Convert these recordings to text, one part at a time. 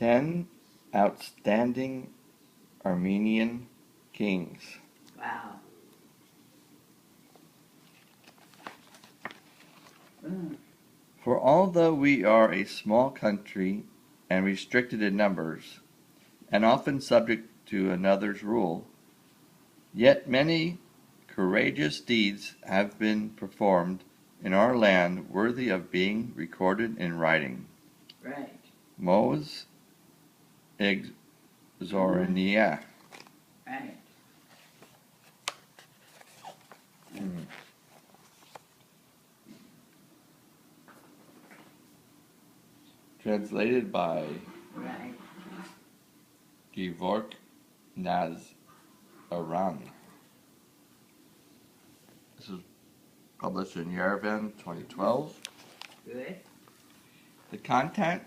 10 Outstanding Armenian Kings. Wow. For although we are a small country and restricted in numbers, and often subject to another's rule, yet many courageous deeds have been performed in our land worthy of being recorded in writing. Right. Mos Exornia. Right. Translated by Right. Gevork Naz Aran. This is published in Yerevan 2012. Good. The content,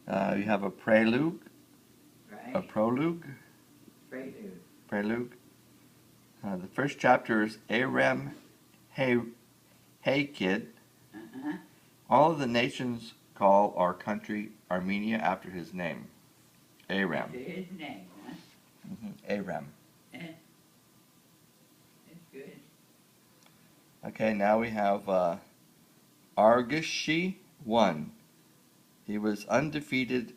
you have a prelude, Right. a prologue. Prelude. The first chapter is Aram Hey Kid. Uh-huh. All of the nations call our country Armenia after his name. Aram. After his name, huh? Aram. That's good. Okay, now we have Argashi 1. He was undefeated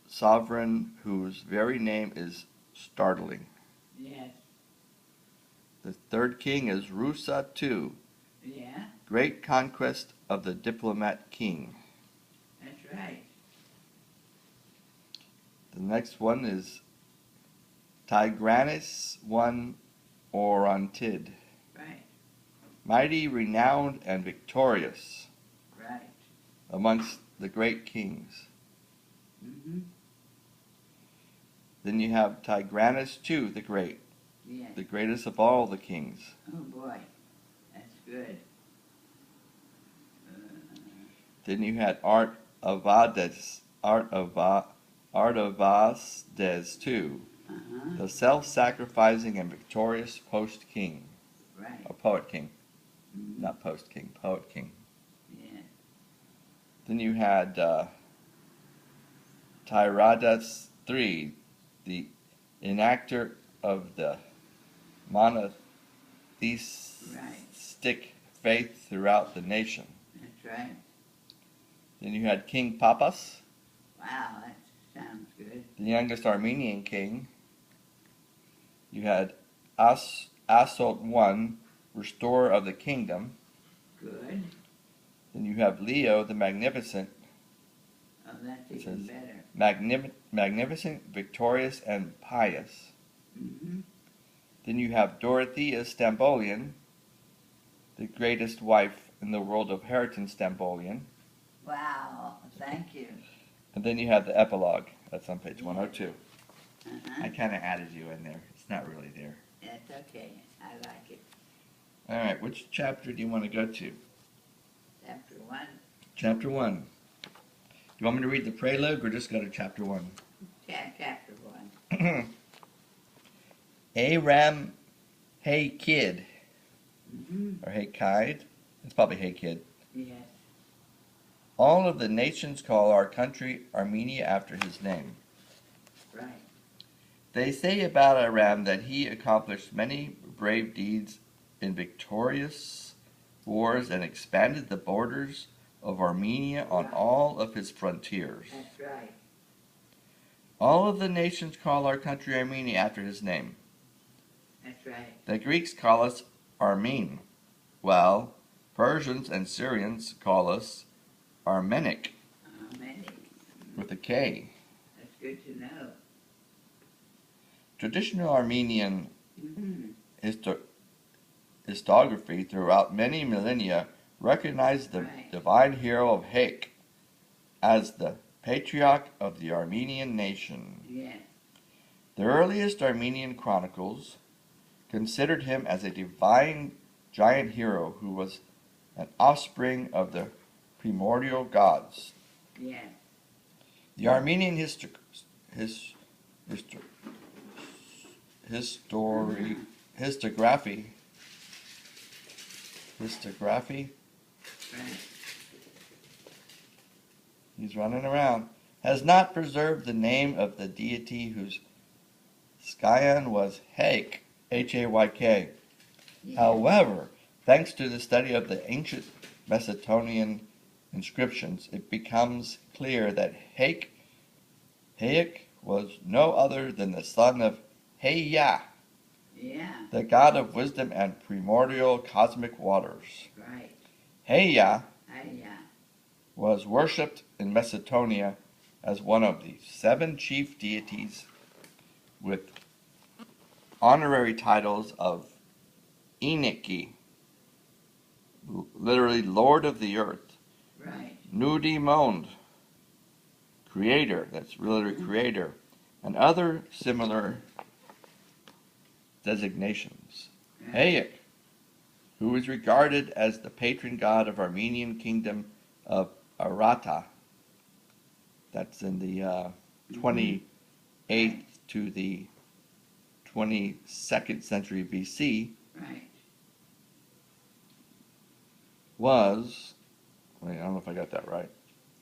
sovereign whose very name is startling. Yes. The third king is Rusa 2. Yeah. Great conquest of the diplomat king. That's right. The next one is Tigranes 1 Orontid. Right. Mighty, renowned, and victorious Right. amongst the great kings. Mm-hmm. Then you have Tigranes 2 the Great, Yes. the greatest of all the kings. Oh boy. That's good. Then you had Artavasdes 2, Uh-huh. the self-sacrificing and victorious post-king. Right. A poet king. Mm-hmm. Not post-king, poet king. Yeah. Then you had Tiradas 3, the enactor of the monotheistic faith throughout the nation. That's right. Then you had King Papas, Wow, that sounds good. the youngest Armenian king. You had Asot 1, restorer of the kingdom. Good. Then you have Leo the Magnificent, Oh, that's It even says, better. magnificent, victorious, and pious. Mm-hmm. Then you have Dorothea Stambolian, the greatest wife in the world of Heriton Stambolian. Wow, thank you. And then you have the epilogue. That's on page Yeah. 102. Uh-huh. I kind of added you in there. It's not really there. That's okay. I like it. All right, which chapter do you want to go to? Chapter 1. Chapter 1. Do you want me to read the prelude or just go to chapter 1? Chapter 1. Aram Hey Kid, Mm-hmm. or Hey Kide. It's probably Hey Kid. Yes. All of the nations call our country Armenia after his name. Right. They say about Aram that he accomplished many brave deeds in victorious wars and expanded the borders of Armenia on all of his frontiers. That's right. All of the nations call our country Armenia after his name. That's right. The Greeks call us Armene, while Persians and Syrians call us Armenic Many. with a K. That's good to know. Traditional Armenian Mm-hmm. historiography throughout many millennia recognized the Right. divine hero of Hek as the patriarch of the Armenian nation. Yes. The earliest Armenian chronicles considered him as a divine giant hero who was an offspring of the primordial gods. Yes. The Armenian historiography Right. he's running around, has not preserved the name of the deity whose scion was Hayk, Hayk. Yes. However, thanks to the study of the ancient Macedonian inscriptions, it becomes clear that Hayk was no other than the son of Heya, Yeah. the god of wisdom and primordial cosmic waters. Right. Heya Yeah. was worshipped in Macedonia as one of the 7 chief deities with honorary titles of Eniki, literally Lord of the Earth, Right. Nudi Mond, Creator, that's literally Creator, and other similar designations. Right. Hayek, who is regarded as the patron god of Armenian kingdom of Arata, that's in the 28th to the 22nd century BC, Right. was, wait, I don't know if I got that right.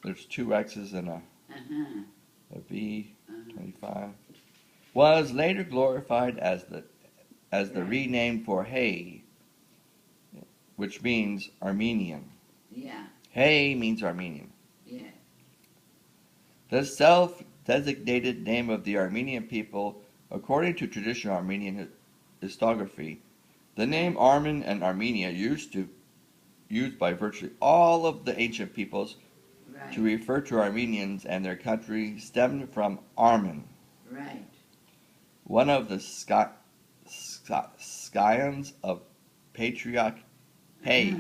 There's 2 X's and a V, 25. Was later glorified as the rename for Hay, which means Armenian. Yeah. Hay means Armenian. Yeah. The self-designated name of the Armenian people, according to traditional Armenian historiography, the name Armen and Armenia used by virtually all of the ancient peoples Right. to refer to Armenians and their country stemmed from Armen, Right. one of the scions of Patriarch Hay.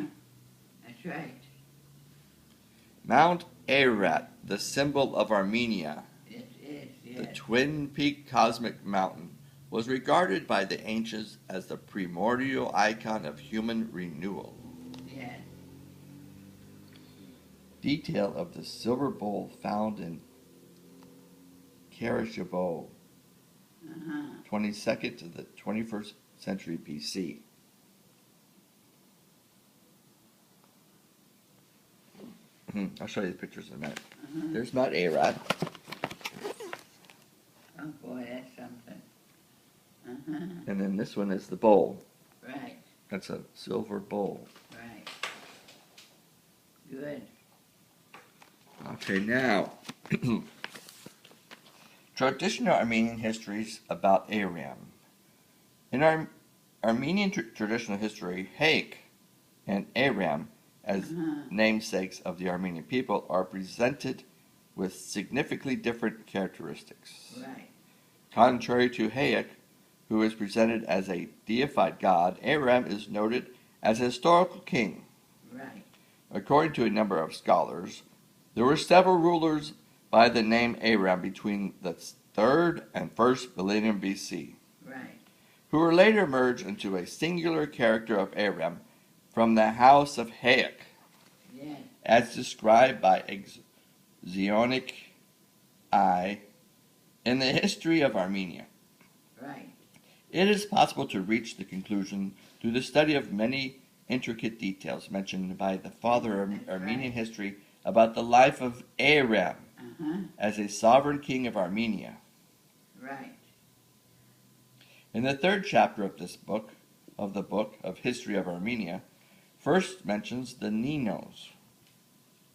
That's right. Mount Ararat, the symbol of Armenia, It is. the Yes. twin-peak cosmic mountain, was regarded by the ancients as the primordial icon of human renewal. Yes. Detail of the silver bowl found in Karashibo, 22nd to the 21st century BC. I'll show you the pictures in a minute. There's Mount Ararat. Oh boy, that's something. And then this one is the bowl. Right. That's a silver bowl. Right. Good. Okay, now, traditional Armenian histories about Aram. In Armenian traditional history, Hayk and Aram, as namesakes of the Armenian people, are presented with significantly different characteristics. Right. Contrary to Hayek, who is presented as a deified god, Aram is noted as a historical king. Right. According to a number of scholars, there were several rulers by the name Aram between the 3rd and 1st millennium BC, Right. who were later merged into a singular character of Aram from the house of Hayek, Yes. as described by Xionic I in the history of Armenia. Right. It is possible to reach the conclusion through the study of many intricate details mentioned by the father of Armenian history about the life of Aram as a sovereign king of Armenia. Right. In the 3rd chapter of this book, of History of Armenia, first mentions the Ninos,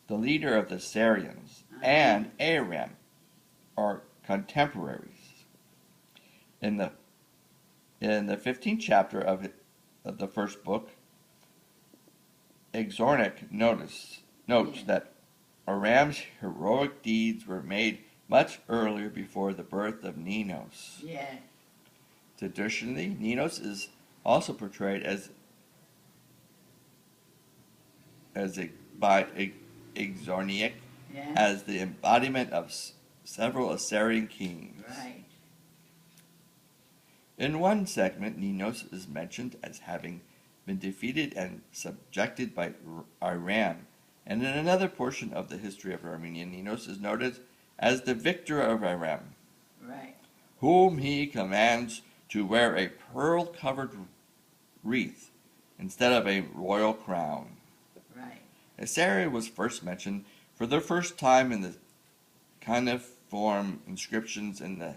the leader of the Syrians, and Aram, are contemporaries. In the 15th chapter of the first book, Exornic notes that Aram's heroic deeds were made much earlier before the birth of Ninos. Yes. Traditionally, Ninos is also portrayed by Exornic Yes. as the embodiment of several Assyrian kings. Right. In one segment, Ninos is mentioned as having been defeated and subjected by Aram, and in another portion of the history of Armenia, Ninos is noted as the victor of Aram, Right. whom he commands to wear a pearl-covered wreath instead of a royal crown. Right. Assyria was first mentioned for the first time in the cuneiform inscriptions in the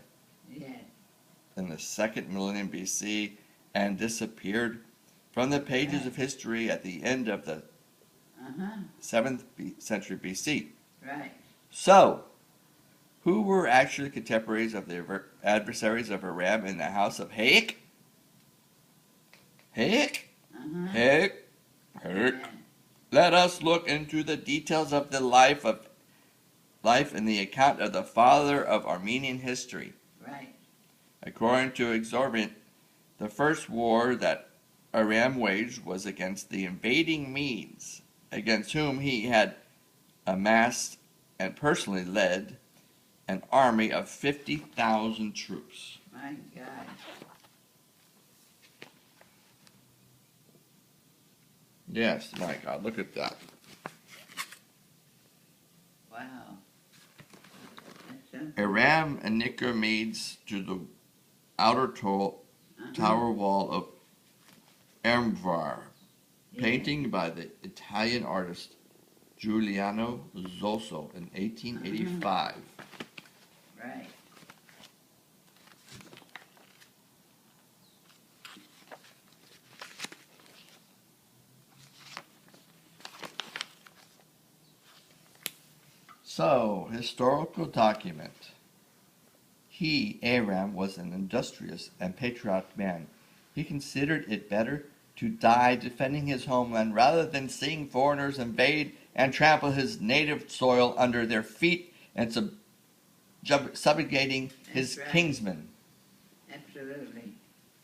Yes. second millennium BC and disappeared from the pages Right. of history at the end of the Uh-huh. 7th century BC. Right. So, who were actually contemporaries of the adversaries of Aram in the house of Haik? Haik? Uh-huh. Haik? Haik? Amen. Let us look into the details of the life in the account of the father of Armenian history. Right. According to Exorbitant, the first war that Aram waged was against the invading Medes, against whom he had amassed and personally led an army of 50,000 troops. My God. Yes, my God, look at that. Wow. That's something. Aram and Nicker Medes to the outer tower wall of Ermvar, Yeah. painting by the Italian artist Giuliano Zoso in 1885. Right. So, historical document. He, Aram, was an industrious and patriotic man. He considered it better to die defending his homeland rather than seeing foreigners invade and trample his native soil under their feet and subjugating his That's right. kinsmen. Absolutely.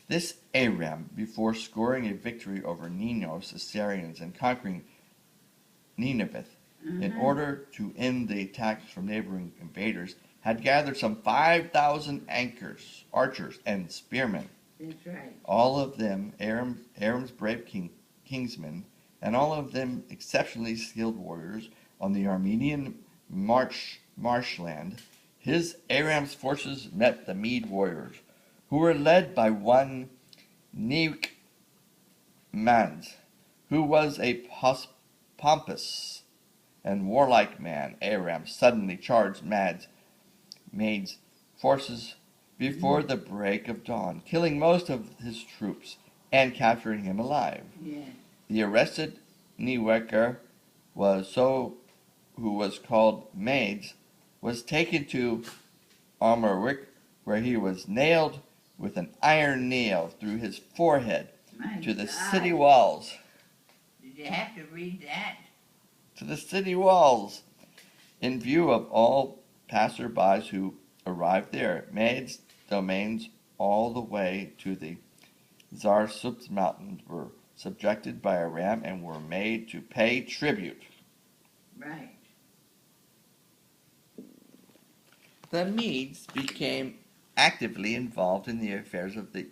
This Aram, before scoring a victory over Ninos, Assyrians, and conquering Nineveh, in order to end the attacks from neighboring invaders, had gathered some 5,000 archers, and spearmen, That's right. all of them Aram's brave kingsmen, and all of them exceptionally skilled warriors on the Armenian marshland. Aram's forces met the Mede warriors, who were led by one Neuk Mans, who was a pompous and warlike man. Aram suddenly charged Made's forces before the break of dawn, killing most of his troops and capturing him alive. Yes. The arrested Neweker who was called Mades, was taken to Amalric, where he was nailed with an iron nail through his forehead My to the God. city walls. Did you have to read that? To the city walls. In view of all passerbys who arrived there, Made's domains all the way to the Zarsups mountains were subjected by Aram and were made to pay tribute. Right. The Medes became actively involved in the affairs of the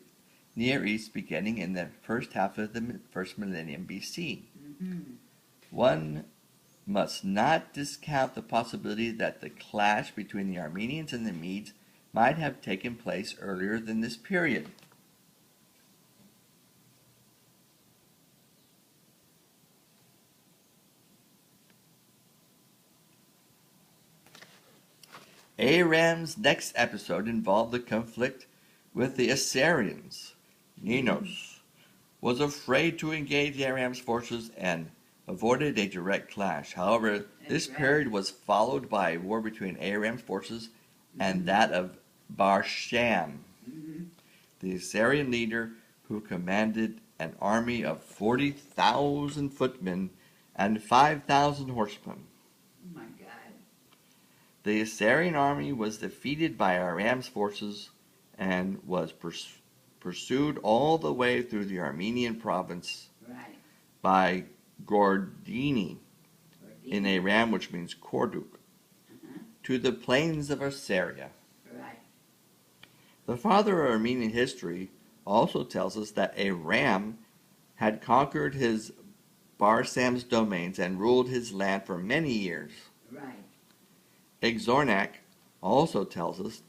Near East beginning in the first half of the first millennium BC. Mm-hmm. One must not discount the possibility that the clash between the Armenians and the Medes might have taken place earlier than this period. Aram's next episode involved the conflict with the Assyrians. Ninos was afraid to engage Aram's forces and avoided a direct clash. However, this period was followed by a war between Aram's forces and that of Barsham, the Assyrian leader who commanded an army of 40,000 footmen and 5,000 horsemen. Oh my God. The Assyrian army was defeated by Aram's forces and was pursued all the way through the Armenian province Right. by Gordini in Aram, which means Korduk, to the plains of Assyria. Right. The father of Armenian history also tells us that Aram had conquered his Barsam's domains and ruled his land for many years. Right. Exornak also tells us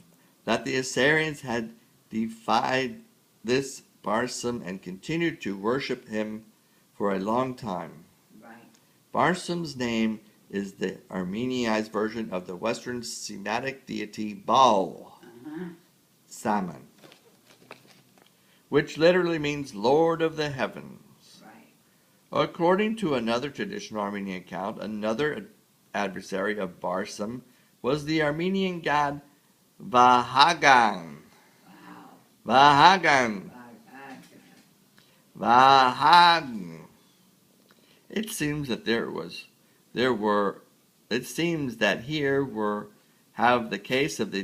that the Assyrians had defied this Barsam and continued to worship him for a long time. Right. Barsam's name is the Armenianized version of the Western Semitic deity Baal, Saman, which literally means Lord of the Heavens. Right. According to another traditional Armenian account, another adversary of Barsam was the Armenian god Vahagan. Wow. Vahagan. Vahagan. It seems that it seems that here were have the case of the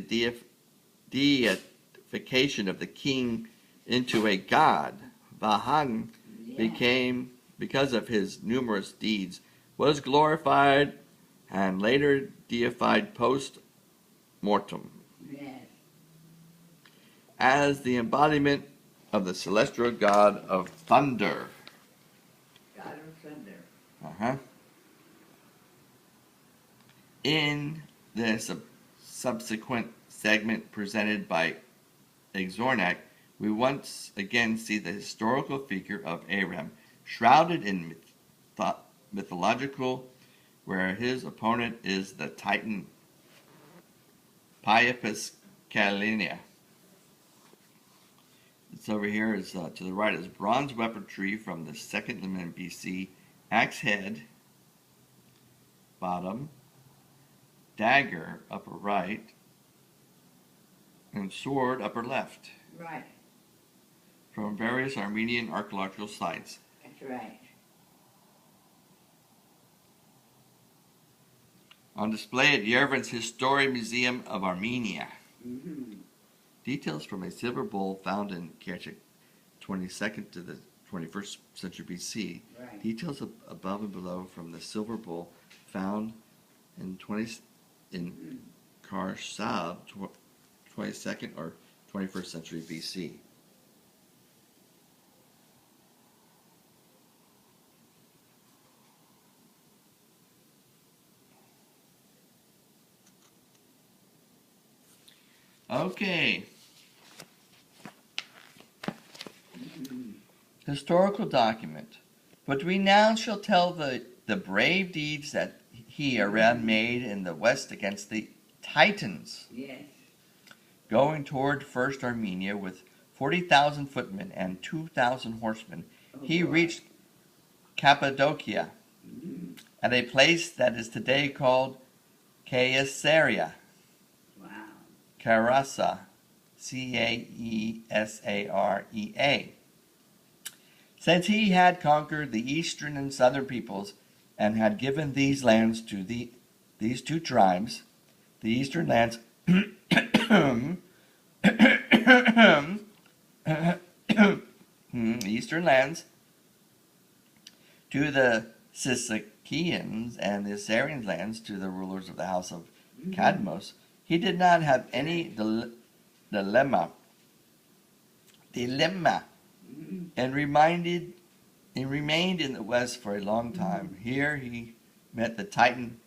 deification of the king into a god. Vahagan became, because of his numerous deeds, was glorified and later deified post-mortem Yes. as the embodiment of the celestial god of thunder. God of thunder. Uh-huh. In the subsequent segment presented by Exornak, we once again see the historical figure of Aram, shrouded in mythological, where his opponent is the Titan Priapus Kalinia. It's over here is to the right is bronze weaponry from the 2nd millennium BC, axe head, bottom, dagger, upper right, and sword, upper left, Right. from various Armenian archaeological sites. That's right. On display at Yerevan's History Museum of Armenia. Mm-hmm. Details from a silver bowl found in Kerchik, 22nd to the 21st century BC. Right. Details above and below from the silver bowl found in Karsab, 22nd or 21st century BC. Okay. Historical document. But we now shall tell the brave deeds that he, Aram, made in the west against the Titans, Yes. going toward first Armenia with 40,000 footmen and 2,000 horsemen. Oh, He boy. reached Cappadocia, Mm-hmm. at a place that is today called Caesarea, Wow. Carasa, Caesarea. Since he had conquered the eastern and southern peoples and had given these lands to these two tribes, the eastern lands eastern lands to the Sisakians and the Assyrian lands to the rulers of the house of Cadmos, he did not have any dilemma, Mm-hmm. and remained in the west for a long time. Here he met the Titan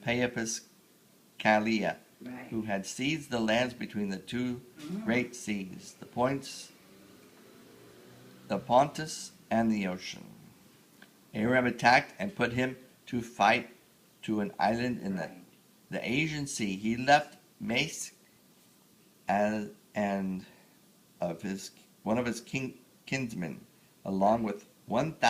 Priapus Kalinia, Right. who had seized the lands between the two great seas, the Pontus and the ocean. Aram attacked and put him to fight to an island in the Asian Sea. He left Mace and of one of his kinsmen, along with 1,000